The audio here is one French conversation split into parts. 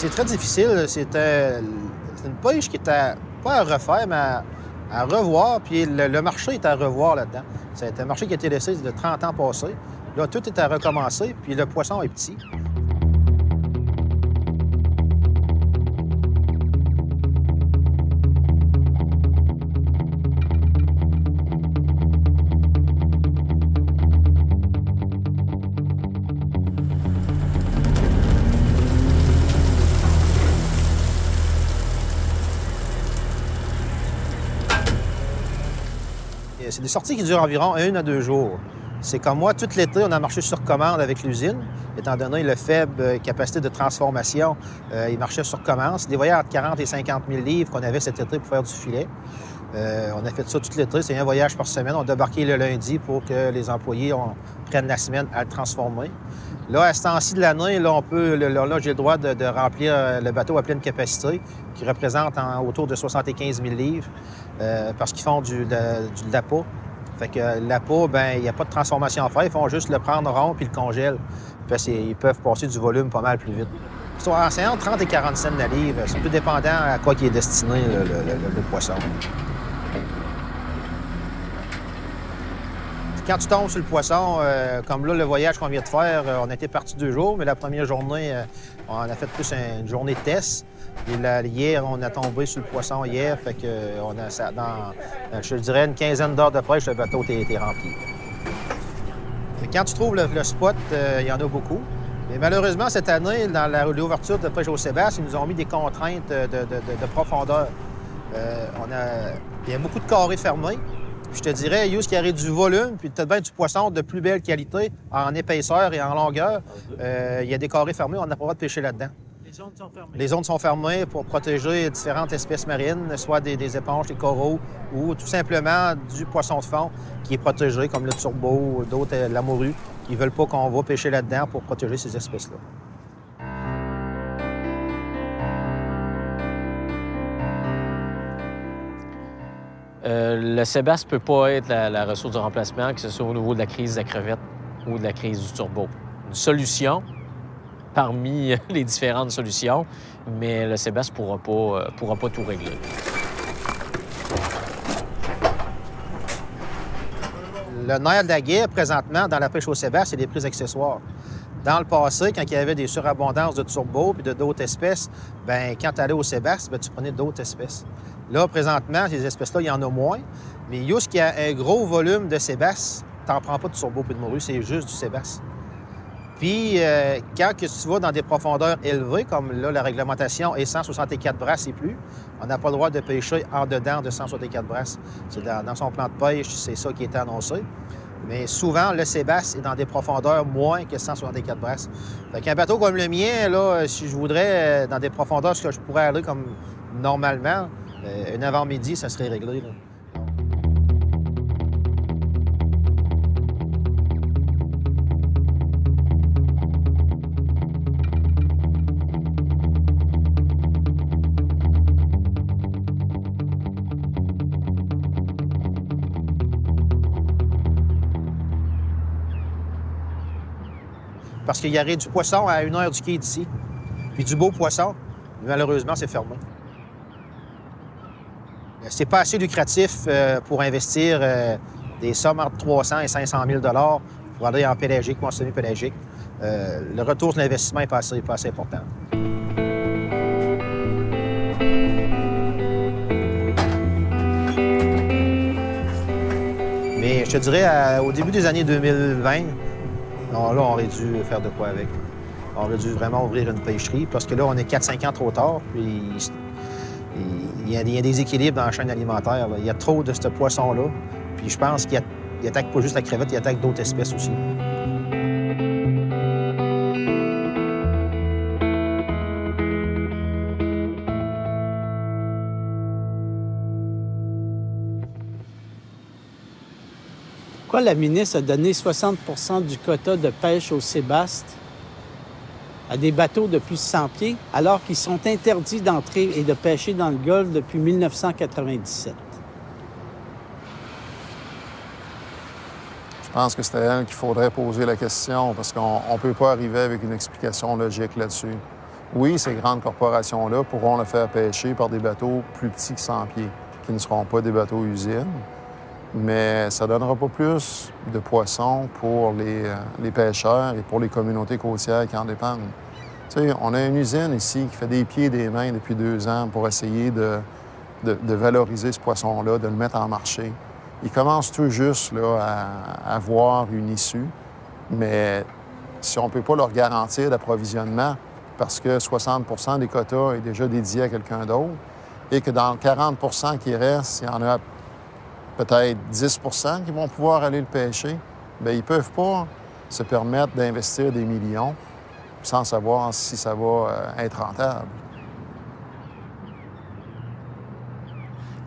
c'est très difficile. C'était une pêche qui était pas à refaire, mais à revoir. Puis le marché est à revoir là-dedans. C'est un marché qui a été laissé de 30 ans passés. Là, tout est à recommencer, puis le poisson est petit. C'est des sorties qui durent environ 1 à 2 jours. C'est comme moi, tout l'été, on a marché sur commande avec l'usine. Étant donné le faible capacité de transformation, il marchait sur commande. C'est des voyages entre 40 et 50 000 livres qu'on avait cet été pour faire du filet. On a fait ça tout l'été. C'est un voyage par semaine. On a débarqué le lundi pour que les employés prennent la semaine à le transformer. Là, à ce temps-ci de l'année, là, j'ai le droit de remplir le bateau à pleine capacité, qui représente autour de 75 000 livres, parce qu'ils font de l'appât. Fait que l'appât, bien, il n'y a pas de transformation à faire. Ils font juste le prendre rond puis le congèlent. Puis ils peuvent passer du volume pas mal plus vite. C'est entre 30 et 40 cents la livre. C'est un peu dépendant à quoi il est destiné, le poisson. Quand tu tombes sur le poisson, comme là, le voyage qu'on vient de faire, on était parti 2 jours, mais la première journée, on a fait plus une journée de test. Et hier, on a tombé sur le poisson hier, fait que je dirais, une quinzaine d'heures de pêche, le bateau était rempli. Quand tu trouves le spot, il y en a beaucoup. Mais malheureusement, cette année, dans l'ouverture de pêche au Sébastien, ils nous ont mis des contraintes de profondeur. Il y a beaucoup de carrés fermés. Je te dirais, Yous, qu'il y aurait du volume, puis peut-être bien du poisson de plus belle qualité, en épaisseur et en longueur. Il y a des carrés fermés, on n'a pas le droit de pêcher là-dedans. Les zones sont fermées? Les zones sont fermées pour protéger différentes espèces marines, soit des éponges, des coraux, ou tout simplement du poisson de fond qui est protégé, comme le turbo ou d'autres, la morue. Ils ne veulent pas qu'on va pêcher là-dedans pour protéger ces espèces-là. Le Sébastien ne peut pas être la ressource de remplacement, que ce soit au niveau de la crise de la crevette ou de la crise du turbo. Une solution parmi les différentes solutions, mais le Sébastien ne pourra pas tout régler. Le nerf de la guerre, présentement, dans la pêche au Sébastien, c'est les prises accessoires. Dans le passé, quand il y avait des surabondances de turbo et d'autres espèces, bien, quand tu allais au Sébastien, bien, tu prenais d'autres espèces. Là, présentement, ces espèces-là, il y en a moins. Mais juste qu'il y a un gros volume de Sébastien, tu n'en prends pas de turbo et de morue, c'est juste du Sébastien. Puis, quand tu vas dans des profondeurs élevées, comme là, la réglementation est 164 brasses et plus, on n'a pas le droit de pêcher en dedans de 164 brasses. C'est dans son plan de pêche, c'est ça qui est annoncé. Mais souvent, le Sébastien est dans des profondeurs moins que 164 brasses. Fait qu'un bateau comme le mien, là, si je voudrais, dans des profondeurs, ce que je pourrais aller comme normalement, un avant-midi, ça serait réglé, là. Parce qu'il y aurait du poisson à 1 heure du quai d'ici, puis du beau poisson. Malheureusement, c'est fermé. C'est pas assez lucratif pour investir des sommes entre 300 et 500 000 pour aller en pélagique ou en semi-pélagique. Le retour de l'investissement n'est pas assez important. Mais je te dirais, au début des années 2020, là, on aurait dû faire de quoi avec. On aurait dû vraiment ouvrir une pêcherie, parce que là, on est 4-5 ans trop tard, puis il y a des déséquilibres dans la chaîne alimentaire, là. Il y a trop de ce poisson-là, puis je pense qu'il attaque pas juste la crevette, il attaque d'autres espèces aussi. Pourquoi la ministre a donné 60 % du quota de pêche au Sébastien à des bateaux de plus de 100 pieds, alors qu'ils sont interdits d'entrer et de pêcher dans le Golfe depuis 1997? Je pense que c'est à elle qu'il faudrait poser la question, parce qu'on ne peut pas arriver avec une explication logique là-dessus. Oui, ces grandes corporations-là pourront le faire pêcher par des bateaux plus petits que 100 pieds, qui ne seront pas des bateaux usines, mais ça ne donnera pas plus de poissons pour les pêcheurs et pour les communautés côtières qui en dépendent. Tu sais, on a une usine ici qui fait des pieds et des mains depuis 2 ans pour essayer de valoriser ce poisson-là, de le mettre en marché. Il commence tout juste là, à avoir une issue, mais si on ne peut pas leur garantir d'approvisionnement parce que 60 des quotas est déjà dédié à quelqu'un d'autre et que dans le 40 qui reste, il y en a peut-être 10 qui vont pouvoir aller le pêcher, bien, ils ne peuvent pas se permettre d'investir des millions sans savoir si ça va être rentable.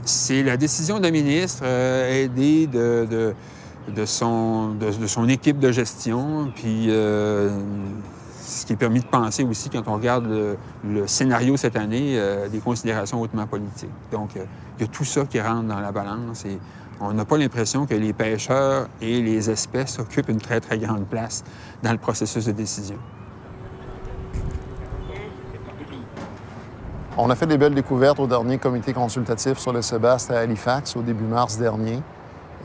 C'est la décision d'un ministre aidé de son équipe de gestion, puis ce qui est permis de penser aussi, quand on regarde le scénario cette année, des considérations hautement politiques. Donc, il y a tout ça qui rentre dans la balance et on n'a pas l'impression que les pêcheurs et les espèces occupent une très, très grande place dans le processus de décision. On a fait des belles découvertes au dernier comité consultatif sur le sébaste à Halifax au début mars dernier.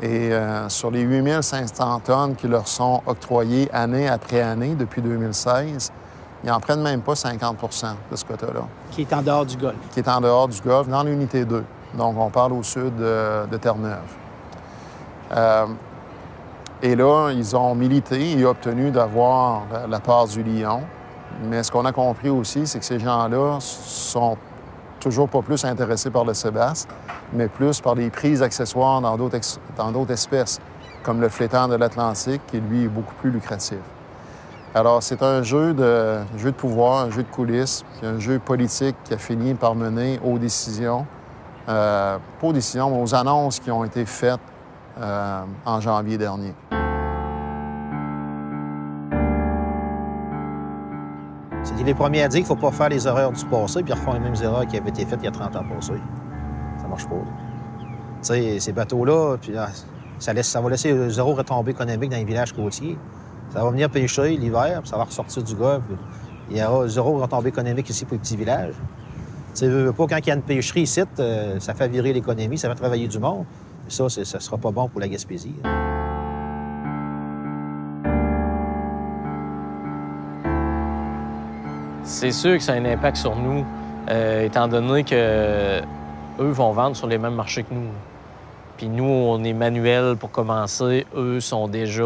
Et sur les 8500 tonnes qui leur sont octroyées année après année depuis 2016, ils n'en prennent même pas 50 de ce quota-là. Qui est en dehors du Golfe. Qui est en dehors du Golfe, dans l'unité 2. Donc, on parle au sud de Terre-Neuve. Et là, ils ont milité et obtenu d'avoir la part du lion. Mais ce qu'on a compris aussi, c'est que ces gens-là sont toujours pas plus intéressés par le sébaste, mais plus par les prises accessoires dans d'autres espèces, comme le flétan de l'Atlantique, qui, lui, est beaucoup plus lucratif. Alors, c'est un jeu de pouvoir, un jeu de coulisses, puis un jeu politique qui a fini par mener aux décisions, pas aux décisions, mais aux annonces qui ont été faites en janvier dernier. C'est les premiers à dire qu'il ne faut pas faire les erreurs du passé puis refaire les mêmes erreurs qui avaient été faites il y a 30 ans passés. Ça marche pas. Tu sais, ces bateaux-là, puis ça va laisser zéro retombée économique dans les villages côtiers. Ça va venir pêcher l'hiver, puis ça va ressortir du golfe. Il y aura zéro retombée économique ici pour les petits villages. Tu sais, pas quand il y a une pêcherie ici, ça fait virer l'économie, ça fait travailler du monde. Ça, ça sera pas bon pour la Gaspésie. C'est sûr que ça a un impact sur nous, étant donné que eux vont vendre sur les mêmes marchés que nous. Puis nous, on est manuel pour commencer. Eux sont déjà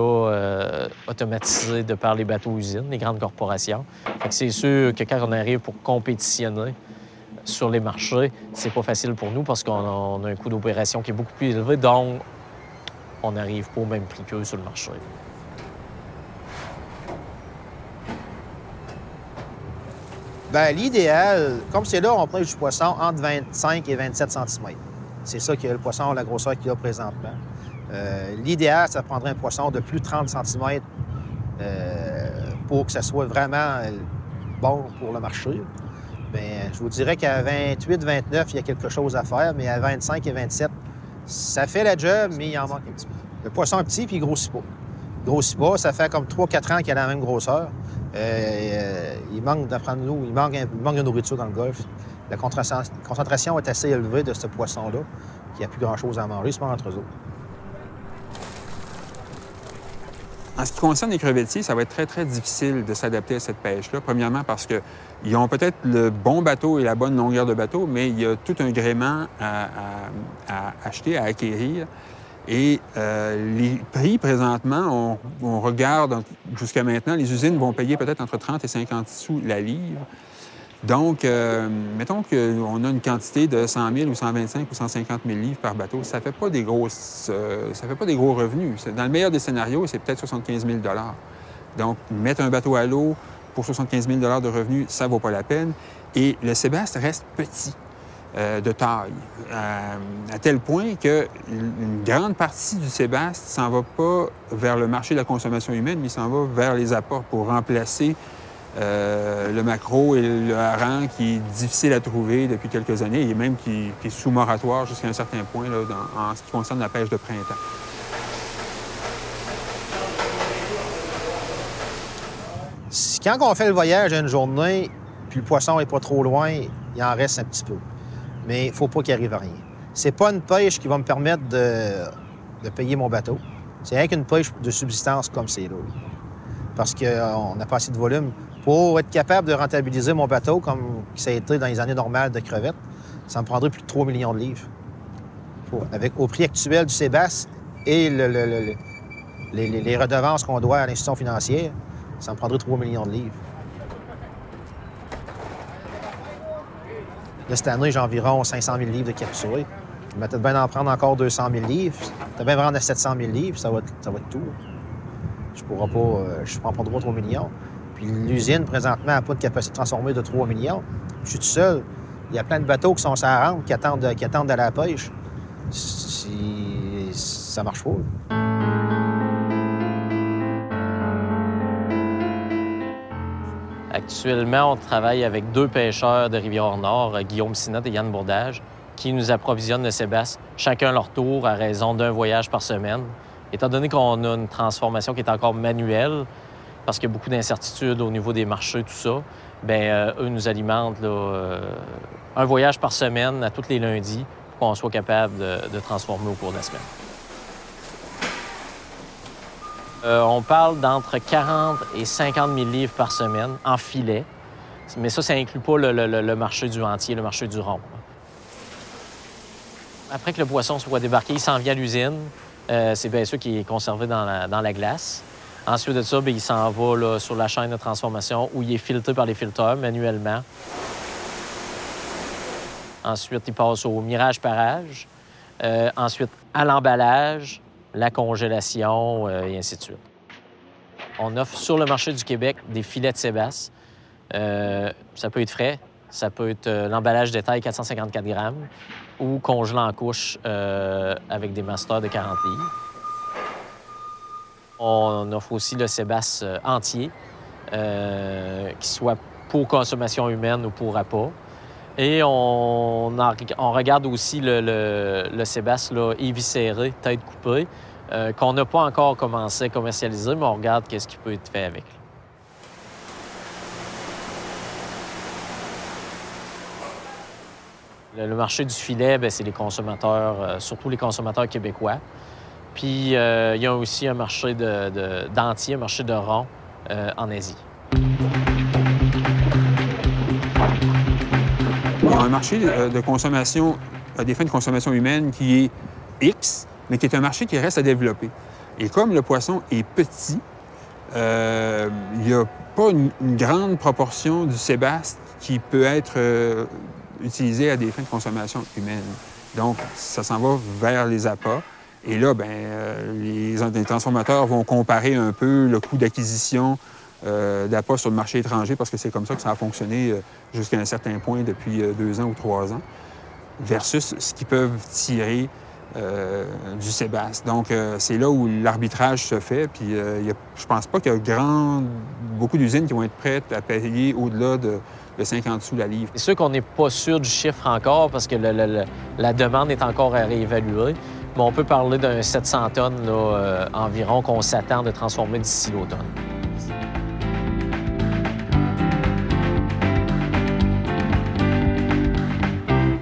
automatisés de par les bateaux-usines, les grandes corporations. Fait que c'est sûr que quand on arrive pour compétitionner sur les marchés, c'est pas facile pour nous parce qu'on a un coût d'opération qui est beaucoup plus élevé, donc on n'arrive pas au même prix qu'eux sur le marché. Bien, l'idéal, comme c'est là, on pêche du poisson entre 25 et 27 cm. C'est ça que le poisson, la grosseur qu'il a présentement. L'idéal, ça prendrait un poisson de plus de 30 cm pour que ça soit vraiment bon pour le marché. Bien, je vous dirais qu'à 28, 29, il y a quelque chose à faire, mais à 25 et 27, ça fait la job, mais il en manque un petit peu. Le poisson est petit, puis il grossit pas. Il grossit pas, ça fait comme 3-4 ans qu'il a la même grosseur. Il manque d'apprendre l'eau, il manque de nourriture dans le golfe. La concentration est assez élevée de ce poisson-là, qui n'a plus grand-chose à manger, c'est pas entre eux autres. En ce qui concerne les crevettiers, ça va être très, très difficile de s'adapter à cette pêche-là. Premièrement parce qu'ils ont peut-être le bon bateau et la bonne longueur de bateau, mais il y a tout un gréement à acheter, à acquérir. Et les prix, présentement, on regarde jusqu'à maintenant, les usines vont payer peut-être entre 30 et 50 sous la livre. Donc, mettons qu'on a une quantité de 100 000 ou 125 ou 150 000 livres par bateau, ça ne fait pas des gros revenus. Dans le meilleur des scénarios, c'est peut-être 75 000 $. Donc, mettre un bateau à l'eau pour 75 000 $ de revenus, ça ne vaut pas la peine. Et le sébaste reste petit de taille, à tel point qu'une grande partie du sébaste ne s'en va pas vers le marché de la consommation humaine, mais il s'en va vers les apports pour remplacer le maquereau et le hareng qui est difficile à trouver depuis quelques années et même qui est sous moratoire jusqu'à un certain point là, en ce qui concerne la pêche de printemps. Quand on fait le voyage à une journée, puis le poisson n'est pas trop loin, il en reste un petit peu. Mais il ne faut pas qu'il arrive à rien. C'est pas une pêche qui va me permettre de payer mon bateau. C'est rien qu'une pêche de subsistance comme c'est là. Parce qu'on n'a pas assez de volume. Pour être capable de rentabiliser mon bateau comme ça a été dans les années normales de crevettes, ça me prendrait plus de 3 millions de livres. Au prix actuel du Sébastien et les redevances qu'on doit à l'institution financière, ça me prendrait 3 millions de livres. Là, cette année, j'ai environ 500 000 livres de capturés. Je vais peut-être bien en prendre encore 200 000 livres. Peut-être bien vendre à 700 000 livres, ça va être tout. Je ne prends pas 3 millions. Puis l'usine, présentement, n'a pas de capacité de transformer de 3 millions. Je suis tout seul. Il y a plein de bateaux qui sont sur la rampe, qui attendent d'aller à la pêche. Ça marche pas. Actuellement, on travaille avec 2 pêcheurs de Rivière-Nord, Guillaume Sinette et Yann Bourdage, qui nous approvisionnent le Sébastien, chacun leur tour, à raison d'un voyage par semaine. Étant donné qu'on a une transformation qui est encore manuelle, parce qu'il y a beaucoup d'incertitudes au niveau des marchés, tout ça, bien, eux nous alimentent là, un voyage par semaine à tous les lundis pour qu'on soit capable de transformer au cours de la semaine. On parle d'entre 40 et 50 000 livres par semaine en filet, mais ça n'inclut pas le marché du entier, le marché du rond. Après que le poisson soit débarqué, il s'en vient à l'usine. C'est bien sûr qu'il est conservé dans la glace. Ensuite de ça, bien, il s'en va là, sur la chaîne de transformation où il est filtré par les filtreurs manuellement. Ensuite, il passe au mirage-parage. Ensuite, à l'emballage, la congélation et ainsi de suite. On offre sur le marché du Québec des filets de Sébastien. Ça peut être frais, ça peut être l'emballage détail 454 grammes ou congelé en couche avec des masters de 40 livres. On offre aussi le Sébastien entier, qui soit pour consommation humaine ou pour appât. Et on regarde aussi le Sébastien là, éviscéré, tête coupée, qu'on n'a pas encore commencé à commercialiser, mais on regarde qu'est-ce qui peut être fait avec. Le marché du filet, c'est les consommateurs, surtout les consommateurs québécois. Puis il y a aussi un marché d'entier, un marché de rond en Asie. Il y a un marché de consommation, à des fins de consommation humaine qui est X, mais qui est un marché qui reste à développer. Et comme le poisson est petit, il n'y a pas une grande proportion du Sébastien qui peut être utilisé à des fins de consommation humaine. Donc, ça s'en va vers les appâts. Et là, bien, les transformateurs vont comparer un peu le coût d'acquisition d'appât sur le marché étranger, parce que c'est comme ça que ça a fonctionné jusqu'à un certain point depuis 2 ans ou 3 ans, versus ce qu'ils peuvent tirer du Sébastien. Donc, c'est là où l'arbitrage se fait. Puis, je pense pas qu'il y a beaucoup d'usines qui vont être prêtes à payer au-delà de 50 sous la livre. C'est sûr qu'on n'est pas sûr du chiffre encore, parce que la demande est encore à réévaluer. Mais on peut parler d'un 700 tonnes là, environ qu'on s'attend de transformer d'ici l'automne.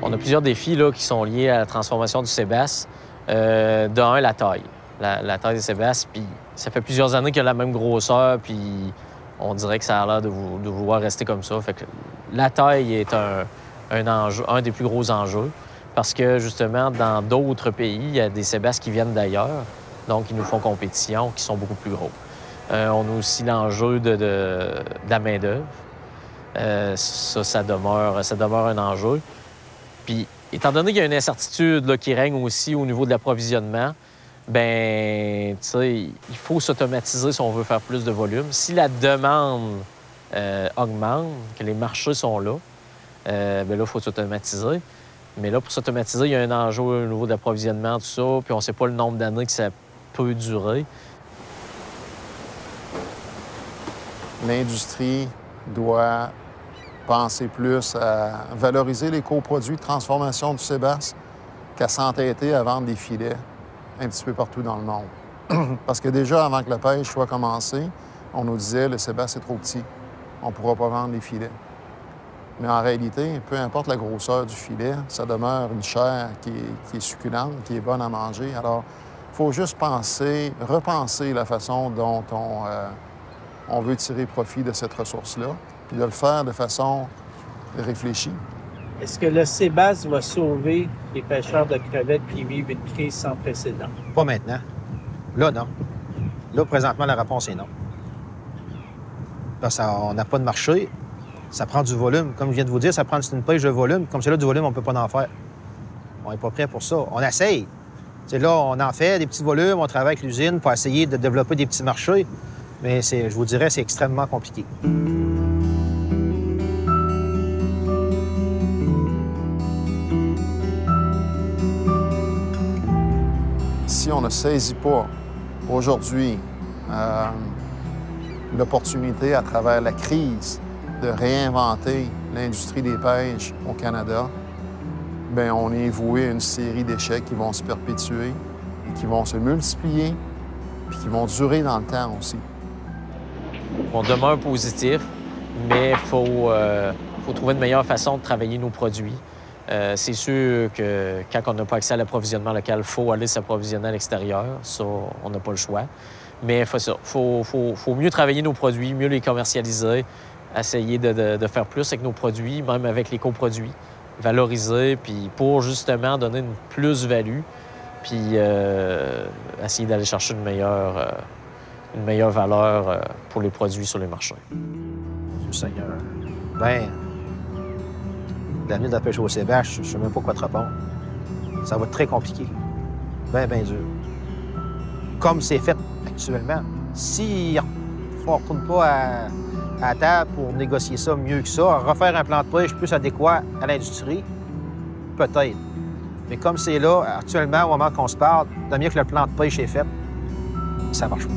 On a plusieurs défis là, qui sont liés à la transformation du Sébastien. D'un, la taille. La taille du Sébastien, puis ça fait plusieurs années qu'il a la même grosseur, puis on dirait que ça a l'air de vouloir rester comme ça. Fait que la taille est un enjeu, un des plus gros enjeux, parce que justement, dans d'autres pays, il y a des Sébastiens qui viennent d'ailleurs, donc ils nous font compétition, qui sont beaucoup plus gros. On a aussi l'enjeu de la main-d'œuvre. Ça demeure un enjeu. Puis, étant donné qu'il y a une incertitude là, qui règne aussi au niveau de l'approvisionnement, bien, tu sais, il faut s'automatiser si on veut faire plus de volume. Si la demande augmente, que les marchés sont là, bien là, il faut s'automatiser. Mais là, pour s'automatiser, il y a un enjeu au niveau de l'approvisionnement, tout ça, puis on ne sait pas le nombre d'années que ça peut durer. L'industrie doit penser plus à valoriser les coproduits de transformation du Sébastien qu'à s'entêter à vendre des filets un petit peu partout dans le monde. Parce que déjà, avant que la pêche soit commencée, on nous disait « le Sébastien est trop petit, on ne pourra pas vendre les filets ». Mais en réalité, peu importe la grosseur du filet, ça demeure une chair qui est succulente, qui est bonne à manger. Alors, il faut juste repenser la façon dont on veut tirer profit de cette ressource-là, puis de le faire de façon réfléchie. Est-ce que le sébasse va sauver les pêcheurs de crevettes qui vivent une crise sans précédent? Pas maintenant. Là, non. Là, présentement, la réponse est non. Parce qu'on n'a pas de marché. Ça prend du volume. Comme je viens de vous dire, ça prend une pêche de volume. Comme c'est là du volume, on ne peut pas en faire. On n'est pas prêt pour ça. On essaye. T'sais, là, on en fait des petits volumes, on travaille avec l'usine pour essayer de développer des petits marchés. Mais je vous dirais, c'est extrêmement compliqué. Si on ne saisit pas aujourd'hui l'opportunité à travers la crise de réinventer l'industrie des pêches au Canada, bien, on est voué à une série d'échecs qui vont se perpétuer et qui vont se multiplier puis qui vont durer dans le temps aussi. On demeure positif, mais il faut trouver une meilleure façon de travailler nos produits. C'est sûr que quand on n'a pas accès à l'approvisionnement local, il faut aller s'approvisionner à l'extérieur. Ça, on n'a pas le choix. Mais il faut mieux travailler nos produits, mieux les commercialiser, essayer de faire plus avec nos produits, même avec les coproduits, valoriser, puis pour justement donner une plus-value, puis essayer d'aller chercher une meilleure valeur pour les produits sur les marchés. Seigneur. Bien, l'avenir de la pêche au sébache, je ne sais même pas quoi te répondre. Ça va être très compliqué. Bien, bien dur. Comme c'est fait actuellement. Si on ne retourne pas à table pour négocier ça mieux que ça, refaire un plan de pêche plus adéquat à l'industrie, peut-être. Mais comme c'est là, actuellement, au moment qu'on se parle, de mieux que le plan de pêche est fait, ça marche pas.